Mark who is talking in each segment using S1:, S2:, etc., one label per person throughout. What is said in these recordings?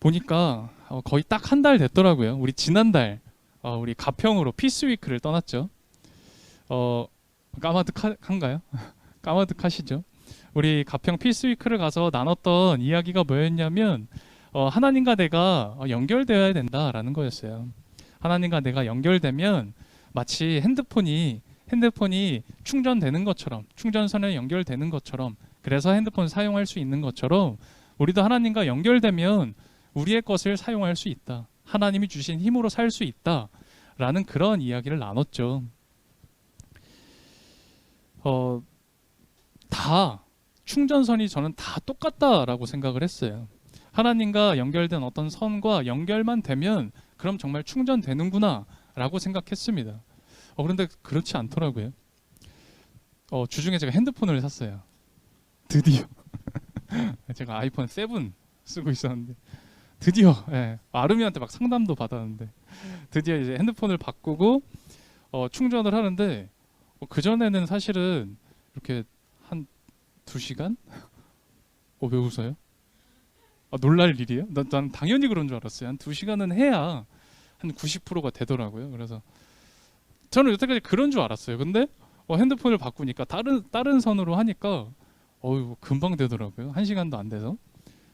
S1: 보니까 거의 딱 한 달 됐더라고요. 우리 지난달 우리 가평으로 피스위크를 떠났죠. 어, 까마득한가요? 까마득하시죠? 우리 가평 피스위크를 가서 나눴던 이야기가 뭐였냐면 하나님과 내가 연결되어야 된다라는 거였어요. 하나님과 내가 연결되면 마치 핸드폰이 충전되는 것처럼, 충전선에 연결되는 것처럼, 그래서 핸드폰 사용할 수 있는 것처럼 우리도 하나님과 연결되면 우리의 것을 사용할 수 있다. 하나님이 주신 힘으로 살 수 있다. 라는 그런 이야기를 나눴죠. 다 충전선이 저는 다 똑같다라고 생각을 했어요. 하나님과 연결된 어떤 선과 연결만 되면 그럼 정말 충전되는구나 라고 생각했습니다. 그런데 그렇지 않더라고요. 주중에 제가 핸드폰을 샀어요. 드디어. 제가 아이폰 7 쓰고 있었는데 드디어 아름이한테 막 상담도 받았는데 드디어 이제 핸드폰을 바꾸고 충전을 하는데 그전에는 사실은 이렇게 한 2시간? 왜 웃어요? 놀랄 일이에요? 난 당연히 그런 줄 알았어요. 한 2시간은 해야 한 90%가 되더라고요. 그래서 저는 여태까지 그런 줄 알았어요. 근데 핸드폰을 바꾸니까 다른 선으로 하니까 금방 되더라고요. 1시간도 안 돼서.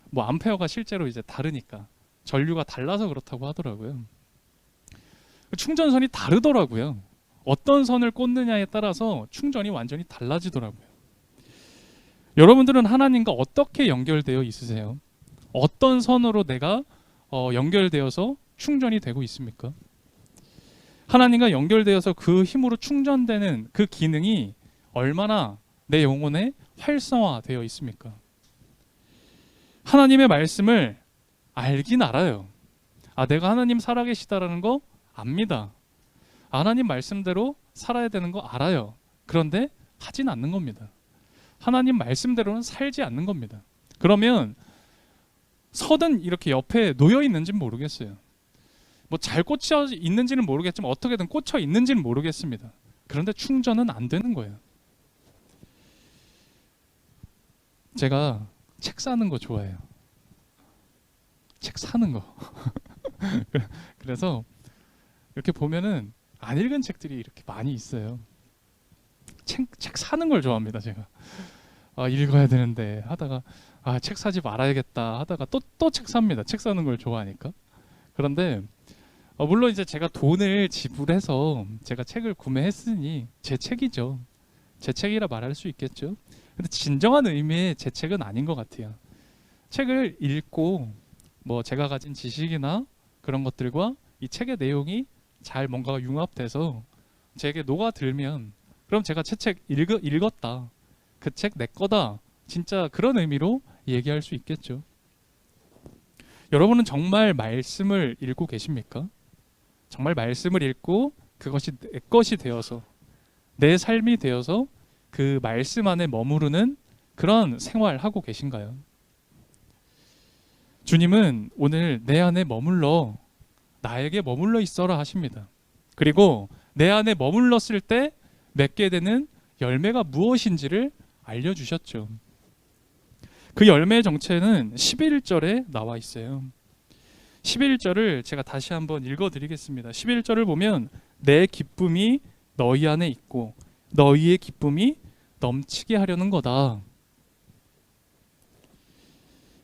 S1: 뭐 암페어가 실제로 이제 다르니까 전류가 달라서 그렇다고 하더라고요. 충전선이 다르더라고요. 어떤 선을 꽂느냐에 따라서 충전이 완전히 달라지더라고요. 여러분들은 하나님과 어떻게 연결되어 있으세요? 어떤 선으로 내가 연결되어서 충전이 되고 있습니까? 하나님과 연결되어서 그 힘으로 충전되는 그 기능이 얼마나 내 영혼에 활성화되어 있습니까? 하나님의 말씀을 알긴 알아요. 내가 하나님 살아계시다라는 거 압니다. 하나님 말씀대로 살아야 되는 거 알아요. 그런데 하진 않는 겁니다. 하나님 말씀대로는 살지 않는 겁니다. 그러면 서든 이렇게 옆에 놓여 있는지는 모르겠어요. 뭐 잘 꽂혀 있는지는 모르겠지만 어떻게든 꽂혀 있는지는 모르겠습니다. 그런데 충전은 안 되는 거예요. 제가 책 사는 거 좋아해요. 책 사는 거. 그래서 이렇게 보면은 안 읽은 책들이 이렇게 많이 있어요. 책 사는 걸 좋아합니다, 제가. 읽어야 되는데 하다가 책 사지 말아야겠다 하다가 또 책 삽니다. 책 사는 걸 좋아하니까. 그런데 물론 이제 제가 돈을 지불해서 제가 책을 구매했으니 제 책이죠. 제 책이라 말할 수 있겠죠. 근데 진정한 의미의 제 책은 아닌 것 같아요. 책을 읽고 뭐 제가 가진 지식이나 그런 것들과 이 책의 내용이 잘 뭔가가 융합돼서 제게 녹아들면 그럼 제가 제 책 읽었다. 그 책 내 거다. 진짜 그런 의미로 얘기할 수 있겠죠. 여러분은 정말 말씀을 읽고 계십니까? 정말 말씀을 읽고 그것이 내 것이 되어서 내 삶이 되어서 그 말씀 안에 머무르는 그런 생활하고 계신가요? 주님은 오늘 내 안에 머물러 나에게 머물러 있어라 하십니다. 그리고 내 안에 머물렀을 때 맺게 되는 열매가 무엇인지를 알려주셨죠. 그 열매의 정체는 11절에 나와 있어요. 11절을 제가 다시 한번 읽어드리겠습니다. 11절을 보면 내 기쁨이 너희 안에 있고 너희의 기쁨이 넘치게 하려는 거다.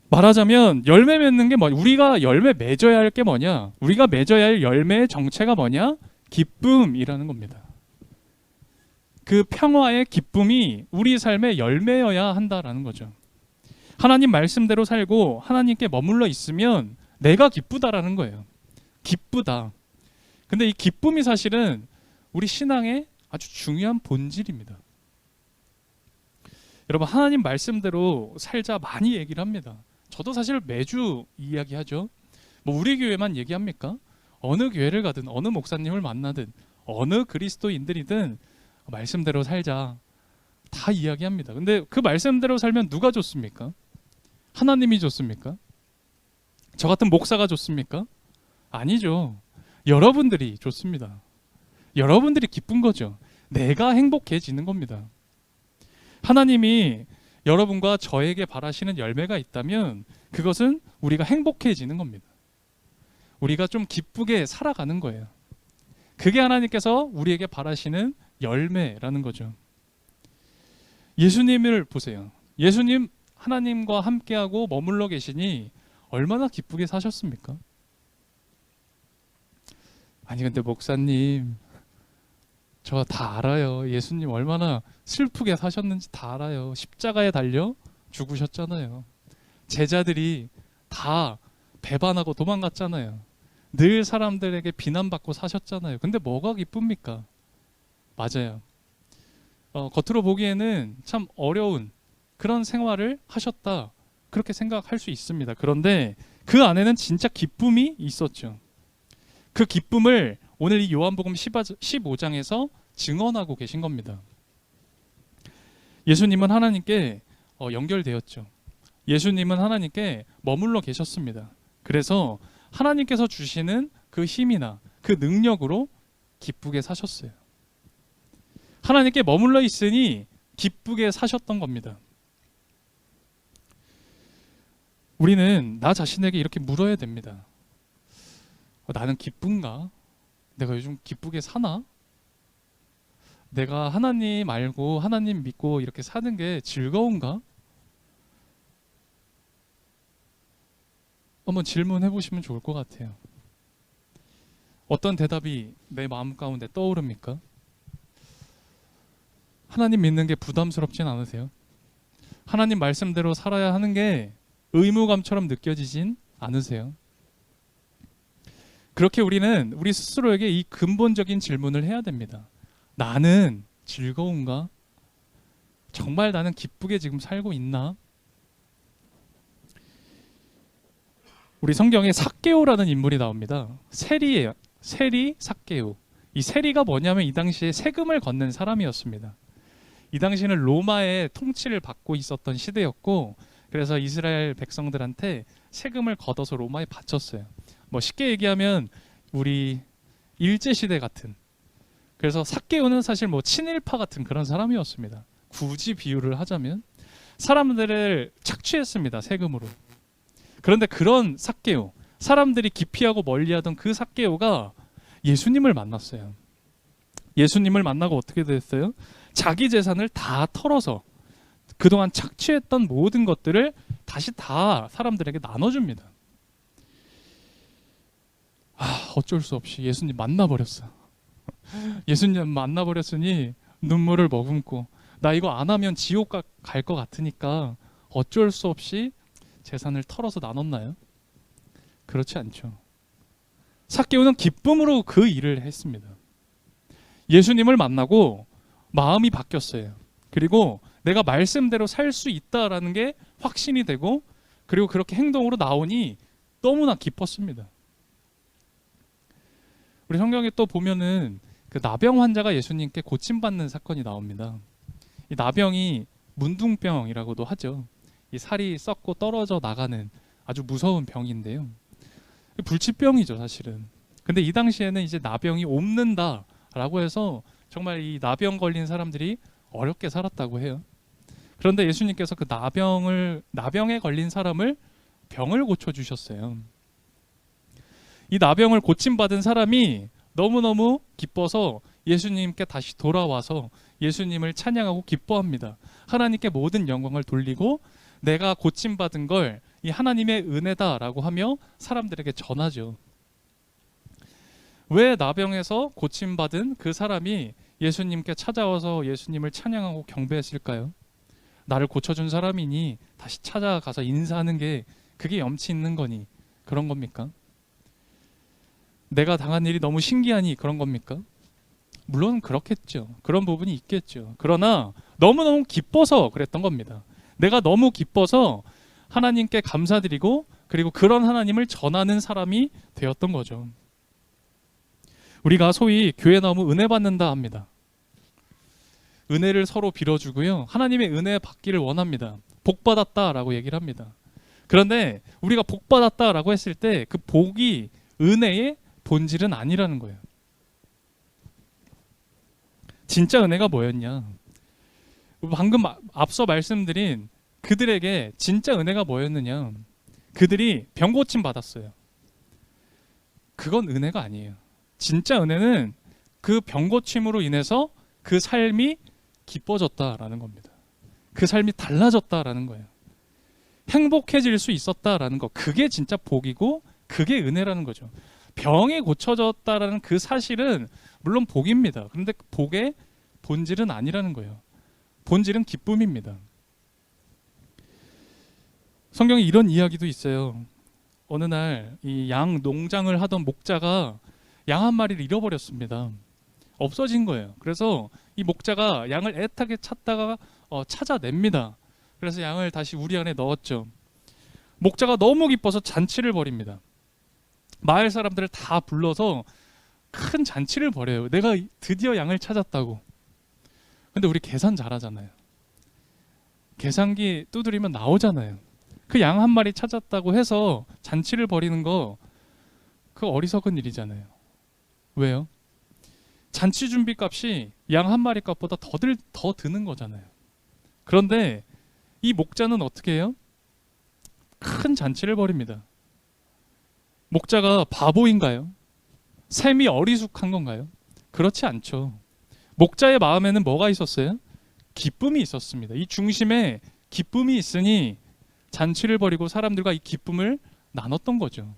S1: 말하자면 열매 맺는 게 뭐냐? 우리가 열매 맺어야 할 게 뭐냐? 우리가 맺어야 할 열매의 정체가 뭐냐? 기쁨이라는 겁니다. 그 평화의 기쁨이 우리 삶의 열매여야 한다라는 거죠. 하나님 말씀대로 살고 하나님께 머물러 있으면 내가 기쁘다라는 거예요. 기쁘다. 근데 이 기쁨이 사실은 우리 신앙의 아주 중요한 본질입니다. 여러분 하나님 말씀대로 살자 많이 얘기를 합니다. 저도 사실 매주 이야기하죠. 뭐 우리 교회만 얘기합니까? 어느 교회를 가든 어느 목사님을 만나든 어느 그리스도인들이든 말씀대로 살자 다 이야기합니다. 근데 그 말씀대로 살면 누가 좋습니까? 하나님이 좋습니까? 저 같은 목사가 좋습니까? 아니죠. 여러분들이 좋습니다. 여러분들이 기쁜 거죠. 내가 행복해지는 겁니다. 하나님이 여러분과 저에게 바라시는 열매가 있다면 그것은 우리가 행복해지는 겁니다. 우리가 좀 기쁘게 살아가는 거예요. 그게 하나님께서 우리에게 바라시는 열매라는 거죠. 예수님을 보세요. 예수님 하나님과 함께하고 머물러 계시니 얼마나 기쁘게 사셨습니까? 아니 근데 목사님, 저 다 알아요. 예수님 얼마나 슬프게 사셨는지 다 알아요. 십자가에 달려 죽으셨잖아요. 제자들이 다 배반하고 도망갔잖아요. 늘 사람들에게 비난받고 사셨잖아요. 근데 뭐가 기쁩니까? 맞아요. 겉으로 보기에는 참 어려운 그런 생활을 하셨다, 그렇게 생각할 수 있습니다. 그런데 그 안에는 진짜 기쁨이 있었죠. 그 기쁨을 오늘 이 요한복음 15장에서 증언하고 계신 겁니다. 예수님은 하나님께 연결되었죠. 예수님은 하나님께 머물러 계셨습니다. 그래서 하나님께서 주시는 그 힘이나 그 능력으로 기쁘게 사셨어요. 하나님께 머물러 있으니 기쁘게 사셨던 겁니다. 우리는 나 자신에게 이렇게 물어야 됩니다. 나는 기쁜가? 내가 요즘 기쁘게 사나? 내가 하나님 알고 하나님 믿고 이렇게 사는 게 즐거운가? 한번 질문해 보시면 좋을 것 같아요. 어떤 대답이 내 마음 가운데 떠오릅니까? 하나님 믿는 게 부담스럽진 않으세요? 하나님 말씀대로 살아야 하는 게 의무감처럼 느껴지진 않으세요? 그렇게 우리는 우리 스스로에게 이 근본적인 질문을 해야 됩니다. 나는 즐거운가? 정말 나는 기쁘게 지금 살고 있나? 우리 성경에 삭개오라는 인물이 나옵니다. 세리예요. 세리, 삭개오. 이 세리가 뭐냐면 이 당시에 세금을 걷는 사람이었습니다. 이 당시에는 로마의 통치를 받고 있었던 시대였고, 그래서 이스라엘 백성들한테 세금을 걷어서 로마에 바쳤어요. 뭐 쉽게 얘기하면 우리 일제시대 같은, 그래서 삭개오는 사실 뭐 친일파 같은 그런 사람이었습니다. 굳이 비유를 하자면 사람들을 착취했습니다, 세금으로. 그런데 그런 삭개오, 사람들이 기피하고 멀리하던 그 삭개오가 예수님을 만났어요. 예수님을 만나고 어떻게 됐어요? 자기 재산을 다 털어서 그동안 착취했던 모든 것들을 다시 다 사람들에게 나눠줍니다. 어쩔 수 없이 예수님 만나버렸어. 예수님 만나버렸으니 눈물을 머금고, 나 이거 안 하면 지옥 갈 것 같으니까 어쩔 수 없이 재산을 털어서 나눴나요? 그렇지 않죠. 삭개오는 기쁨으로 그 일을 했습니다. 예수님을 만나고 마음이 바뀌었어요. 그리고 내가 말씀대로 살 수 있다라는 게 확신이 되고, 그리고 그렇게 행동으로 나오니 너무나 기뻤습니다. 우리 성경에 또 보면은 그 나병 환자가 예수님께 고침받는 사건이 나옵니다. 이 나병이 문둥병이라고도 하죠. 이 살이 썩고 떨어져 나가는 아주 무서운 병인데요. 불치병이죠, 사실은. 근데 이 당시에는 이제 나병이 옮는다라고 해서 정말 이 나병 걸린 사람들이 어렵게 살았다고 해요. 그런데 예수님께서 그 나병에 걸린 사람을 병을 고쳐 주셨어요. 이 나병을 고침받은 사람이 너무너무 기뻐서 예수님께 다시 돌아와서 예수님을 찬양하고 기뻐합니다. 하나님께 모든 영광을 돌리고 내가 고침받은 걸 이 하나님의 은혜다라고 하며 사람들에게 전하죠. 왜 나병에서 고침받은 그 사람이 예수님께 찾아와서 예수님을 찬양하고 경배했을까요? 나를 고쳐준 사람이니 다시 찾아가서 인사하는 게 그게 염치 있는 거니 그런 겁니까? 내가 당한 일이 너무 신기하니 그런 겁니까? 물론 그렇겠죠. 그런 부분이 있겠죠. 그러나 너무너무 기뻐서 그랬던 겁니다. 내가 너무 기뻐서 하나님께 감사드리고 그리고 그런 하나님을 전하는 사람이 되었던 거죠. 우리가 소위 교회 나오면 은혜 받는다 합니다. 은혜를 서로 빌어주고요. 하나님의 은혜 받기를 원합니다. 복 받았다라고 얘기를 합니다. 그런데 우리가 복 받았다라고 했을 때 그 복이 은혜의 본질은 아니라는 거예요. 진짜 은혜가 뭐였냐? 방금 앞서 말씀드린 그들에게 진짜 은혜가 뭐였느냐? 그들이 병 고침 받았어요. 그건 은혜가 아니에요. 진짜 은혜는 그 병 고침으로 인해서 그 삶이 기뻐졌다라는 겁니다. 그 삶이 달라졌다라는 거예요. 행복해질 수 있었다라는 거. 그게 진짜 복이고 그게 은혜라는 거죠. 병이 고쳐졌다라는 그 사실은 물론 복입니다. 그런데 그 복의 본질은 아니라는 거예요. 본질은 기쁨입니다. 성경에 이런 이야기도 있어요. 어느 날 이 양 농장을 하던 목자가 양 한 마리를 잃어버렸습니다. 없어진 거예요. 그래서 이 목자가 양을 애타게 찾다가 찾아냅니다. 그래서 양을 다시 우리 안에 넣었죠. 목자가 너무 기뻐서 잔치를 벌입니다. 마을 사람들을 다 불러서 큰 잔치를 벌여요. 내가 드디어 양을 찾았다고. 근데 우리 계산 잘하잖아요. 계산기 두드리면 나오잖아요. 그 양 한 마리 찾았다고 해서 잔치를 벌이는 거 그거 어리석은 일이잖아요. 왜요? 잔치 준비 값이 양 한 마리 값보다 더 드는 거잖아요. 그런데 이 목자는 어떻게 해요? 큰 잔치를 벌입니다. 목자가 바보인가요? 셈이 어리숙한 건가요? 그렇지 않죠. 목자의 마음에는 뭐가 있었어요? 기쁨이 있었습니다. 이 중심에 기쁨이 있으니 잔치를 벌이고 사람들과 이 기쁨을 나눴던 거죠.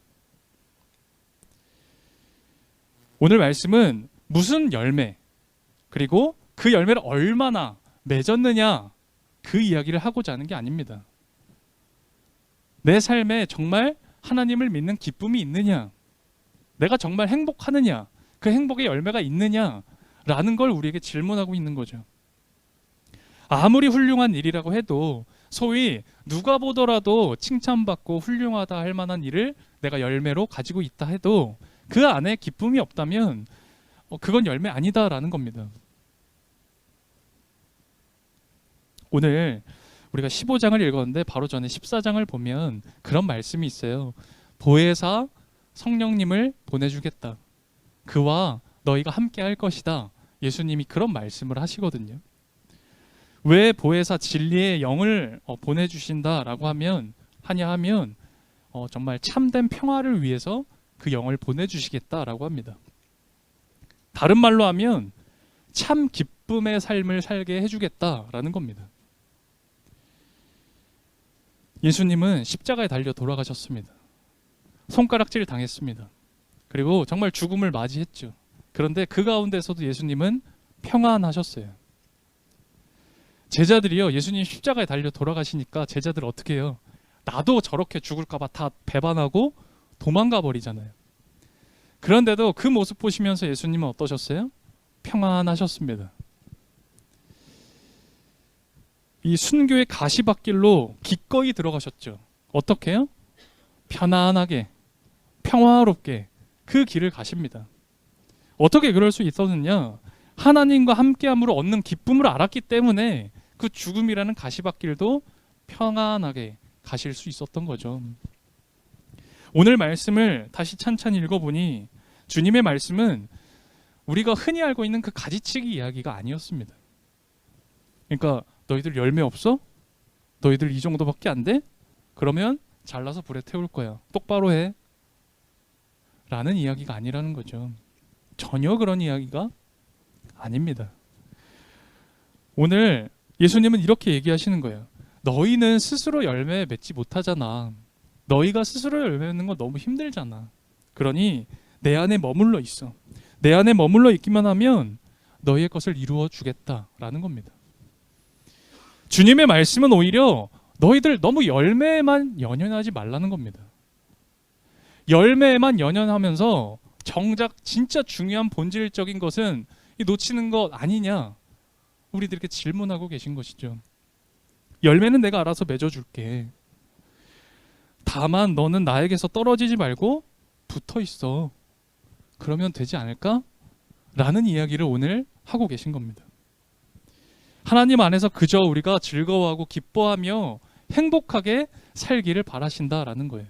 S1: 오늘 말씀은 무슨 열매, 그리고 그 열매를 얼마나 맺었느냐, 그 이야기를 하고자 하는 게 아닙니다. 내 삶에 정말 하나님을 믿는 기쁨이 있느냐, 내가 정말 행복하느냐, 그 행복의 열매가 있느냐라는 걸 우리에게 질문하고 있는 거죠. 아무리 훌륭한 일이라고 해도 소위 누가 보더라도 칭찬받고 훌륭하다 할 만한 일을 내가 열매로 가지고 있다 해도 그 안에 기쁨이 없다면 그건 열매 아니다라는 겁니다. 오늘 우리가 15장을 읽었는데 바로 전에 14장을 보면 그런 말씀이 있어요. 보혜사 성령님을 보내주겠다. 그와 너희가 함께 할 것이다. 예수님이 그런 말씀을 하시거든요. 왜 보혜사 진리의 영을 보내주신다라고 하면 정말 참된 평화를 위해서 그 영을 보내주시겠다라고 합니다. 다른 말로 하면 참 기쁨의 삶을 살게 해주겠다라는 겁니다. 예수님은 십자가에 달려 돌아가셨습니다. 손가락질 당했습니다. 그리고 정말 죽음을 맞이했죠. 그런데 그 가운데서도 예수님은 평안하셨어요. 제자들이요, 예수님 십자가에 달려 돌아가시니까 제자들 어떻게 해요? 나도 저렇게 죽을까봐 다 배반하고 도망가 버리잖아요. 그런데도 그 모습 보시면서 예수님은 어떠셨어요? 평안하셨습니다. 이 순교의 가시밭길로 기꺼이 들어가셨죠. 어떻게 해요? 편안하게, 평화롭게 그 길을 가십니다. 어떻게 그럴 수 있었느냐? 하나님과 함께함으로 얻는 기쁨을 알았기 때문에 그 죽음이라는 가시밭길도 평안하게 가실 수 있었던 거죠. 오늘 말씀을 다시 찬찬히 읽어보니 주님의 말씀은 우리가 흔히 알고 있는 그 가지치기 이야기가 아니었습니다. 그러니까 너희들 열매 없어? 너희들 이 정도밖에 안 돼? 그러면 잘라서 불에 태울 거야. 똑바로 해. 라는 이야기가 아니라는 거죠. 전혀 그런 이야기가 아닙니다. 오늘 예수님은 이렇게 얘기하시는 거예요. 너희는 스스로 열매 맺지 못하잖아. 너희가 스스로 열매 맺는 거 너무 힘들잖아. 그러니 내 안에 머물러 있어. 내 안에 머물러 있기만 하면 너희의 것을 이루어 주겠다라는 겁니다. 주님의 말씀은 오히려 너희들 너무 열매에만 연연하지 말라는 겁니다. 열매에만 연연하면서 정작 진짜 중요한 본질적인 것은 놓치는 것 아니냐, 우리들에게 질문하고 계신 것이죠. 열매는 내가 알아서 맺어줄게. 다만 너는 나에게서 떨어지지 말고 붙어 있어. 그러면 되지 않을까? 라는 이야기를 오늘 하고 계신 겁니다. 하나님 안에서 그저 우리가 즐거워하고 기뻐하며 행복하게 살기를 바라신다라는 거예요.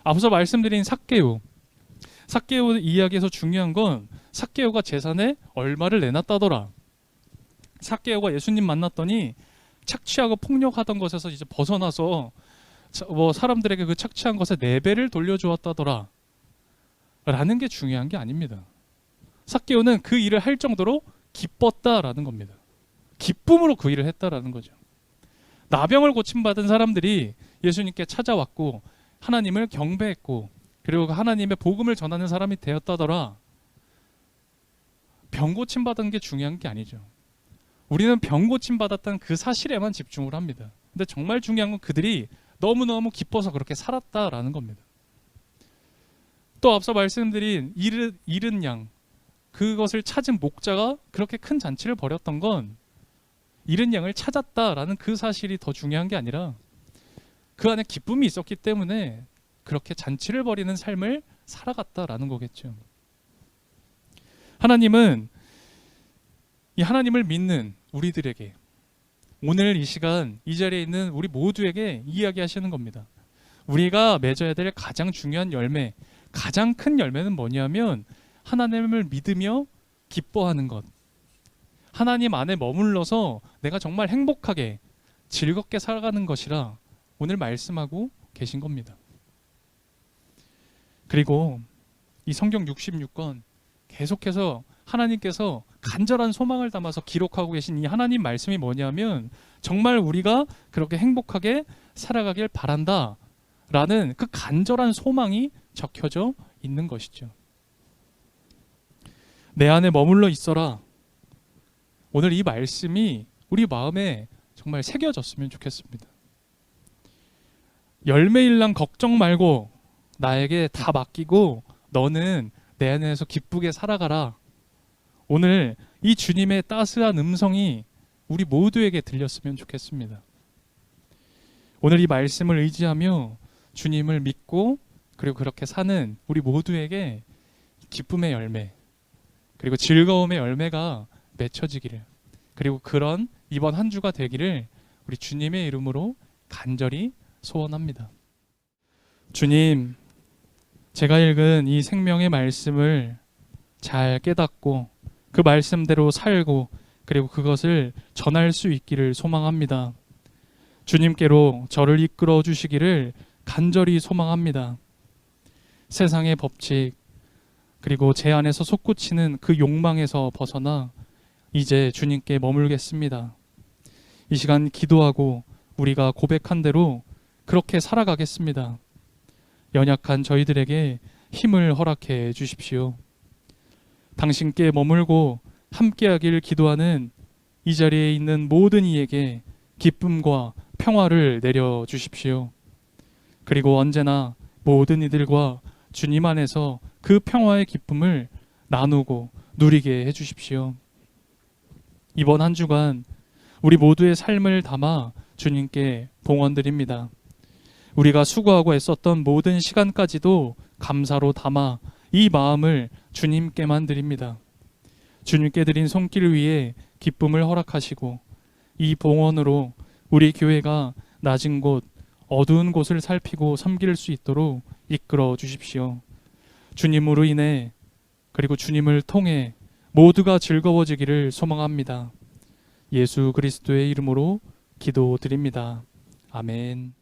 S1: 앞서 말씀드린 삭개오 이야기에서 중요한 건 삭개오가 재산에 얼마를 내놨다더라. 삭개오가 예수님 만났더니 착취하고 폭력하던 것에서 이제 벗어나서 사람들에게 그 착취한 것의 4배를 돌려주었다더라 라는 게 중요한 게 아닙니다. 삭개오는 그 일을 할 정도로 기뻤다라는 겁니다. 기쁨으로 그 일을 했다라는 거죠. 나병을 고침받은 사람들이 예수님께 찾아왔고 하나님을 경배했고 그리고 하나님의 복음을 전하는 사람이 되었다더라. 병 고침받은 게 중요한 게 아니죠. 우리는 병 고침받았다는 그 사실에만 집중을 합니다. 근데 정말 중요한 건 그들이 너무너무 기뻐서 그렇게 살았다라는 겁니다. 또 앞서 말씀드린 잃은 양, 그것을 찾은 목자가 그렇게 큰 잔치를 벌였던 건 잃은 양을 찾았다라는 그 사실이 더 중요한 게 아니라 그 안에 기쁨이 있었기 때문에 그렇게 잔치를 벌이는 삶을 살아갔다라는 거겠죠. 하나님은 이 하나님을 믿는 우리들에게 오늘 이 시간 이 자리에 있는 우리 모두에게 이야기하시는 겁니다. 우리가 맺어야 될 가장 중요한 열매, 가장 큰 열매는 뭐냐면 하나님을 믿으며 기뻐하는 것. 하나님 안에 머물러서 내가 정말 행복하게 즐겁게 살아가는 것이라 오늘 말씀하고 계신 겁니다. 그리고 이 성경 66권 계속해서 하나님께서 간절한 소망을 담아서 기록하고 계신 이 하나님 말씀이 뭐냐면 정말 우리가 그렇게 행복하게 살아가길 바란다 라는 그 간절한 소망이 적혀져 있는 것이죠. 내 안에 머물러 있어라. 오늘 이 말씀이 우리 마음에 정말 새겨졌으면 좋겠습니다. 열매일랑 걱정 말고 나에게 다 맡기고 너는 내 안에서 기쁘게 살아가라. 오늘 이 주님의 따스한 음성이 우리 모두에게 들렸으면 좋겠습니다. 오늘 이 말씀을 의지하며 주님을 믿고 그리고 그렇게 사는 우리 모두에게 기쁨의 열매 그리고 즐거움의 열매가 맺혀지기를 그리고 그런 이번 한 주가 되기를 우리 주님의 이름으로 간절히 소원합니다. 주님, 제가 읽은 이 생명의 말씀을 잘 깨닫고 그 말씀대로 살고 그리고 그것을 전할 수 있기를 소망합니다. 주님께로 저를 이끌어 주시기를 간절히 소망합니다. 세상의 법칙 그리고 제 안에서 솟구치는 그 욕망에서 벗어나 이제 주님께 머물겠습니다. 이 시간 기도하고 우리가 고백한 대로 그렇게 살아가겠습니다. 연약한 저희들에게 힘을 허락해 주십시오. 당신께 머물고 함께하길 기도하는 이 자리에 있는 모든 이에게 기쁨과 평화를 내려 주십시오. 그리고 언제나 모든 이들과 주님 안에서 그 평화의 기쁨을 나누고 누리게 해 주십시오. 이번 한 주간 우리 모두의 삶을 담아 주님께 봉헌드립니다. 우리가 수고하고 애썼던 모든 시간까지도 감사로 담아 이 마음을 주님께만 드립니다. 주님께 드린 손길 위에 기쁨을 허락하시고 이 봉헌으로 우리 교회가 낮은 곳, 어두운 곳을 살피고 섬길 수 있도록 이끌어 주십시오. 주님으로 인해 그리고 주님을 통해 모두가 즐거워지기를 소망합니다. 예수 그리스도의 이름으로 기도드립니다. 아멘.